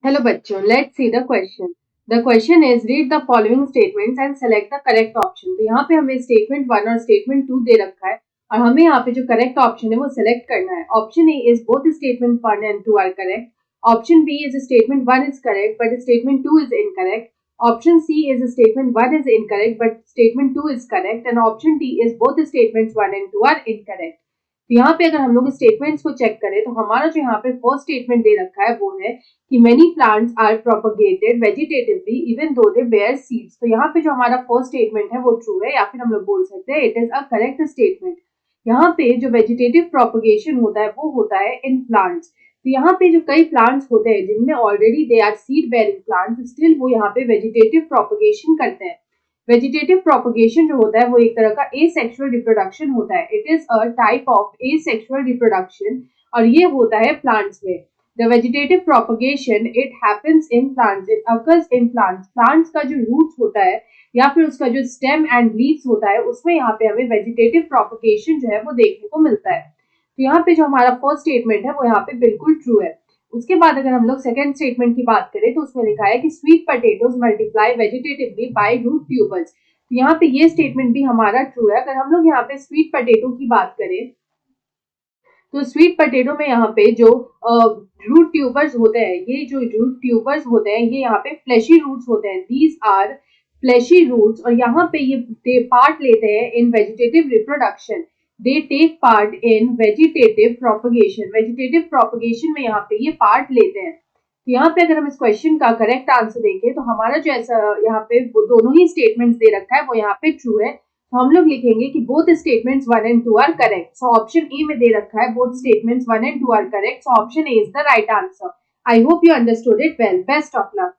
Hello बच्चों, let's see the question. The question is read the following statements and select the correct option. तो यहाँ पे हमें statement 1 और statement 2 दे रखा है और हमें यहाँ पे जो correct option है वो select करना है. Option A is both statement 1 and 2 are correct. Option B is statement 1 is correct but statement 2 is incorrect. Option C is statement 1 is incorrect but statement 2 is correct. And option D is both statements 1 and 2 are incorrect. तो यहाँ पे अगर हम लोग statements को check करें तो हमारा जो यहाँ पे फर्स्ट स्टेटमेंट दे रखा है वो है कि many plants are propagated vegetatively even though they bear seeds. तो यहाँ पे जो हमारा फर्स्ट स्टेटमेंट है वो ट्रू है या फिर हम लोग बोल सकते हैं it is a correct statement. यहाँ पे जो वेजिटेटिव प्रोपगेशन होता है वो होता है इन प्लांट्स. तो यहाँ पे जो कई प्लांट्स होते हैं जिनमें already they are seed bearing plants still वो यहाँ पे वेजिटेटिव प्रोपगेशन करते हैं. वेजिटेटिव प्रोपगेशन जो होता है वो एक तरह का एसेक्सुअल रिप्रोडक्शन होता है. It is a type of asexual reproduction और ये होता है प्लांट्स में. The vegetative propagation it happens in plants, it occurs in plants. Plants का जो रूट्स होता है या फिर उसका जो स्टेम एंड लीव्स होता है उसमें यहाँ पे हमें वेजिटेटिव प्रोपगेशन जो है वो देखने को मिलता है. तो यहाँ पे जो हमारा फर्स्ट स्टेटमेंट है वो यहाँ पे बिल्कुल ट्रू है. उसके बाद अगर हम लोग सेकंड स्टेटमेंट की बात करें तो उसमें लिखा है कि sweet potatoes multiply vegetatively by root tubers. तो यहाँ पे ये स्टेटमेंट भी हमारा ट्रू है. अगर हम लोग यहाँ पे स्वीट पोटैटो की बात करें तो स्वीट पोटैटो में यहाँ पे जो रूट ट्यूबर्स होते हैं, ये जो रूट ट्यूबर्स होते हैं ये यहाँ पे फ्लैशी रूट्स होते हैं. दीज आर फ्लैशी रूट्स और यहाँ पे ये पार्ट लेते हैं in vegetative reproduction. They take part in vegetative propagation. Vegetative propagation में यहाँ पे ये पार्ट लेते हैं. तो यहाँ पे अगर हम इस क्वेश्चन का करेक्ट आंसर देखें तो हमारा जो ऐसा यहाँ पे वो दोनों ही स्टेटमेंट्स दे रखा है वो यहाँ पे ट्रू है. तो हम लोग लिखेंगे कि both statements 1 and 2 are correct. So option A में दे रखा है both statements 1 and 2 are correct. So option A is the right answer. I hope you understood it well. Best of luck.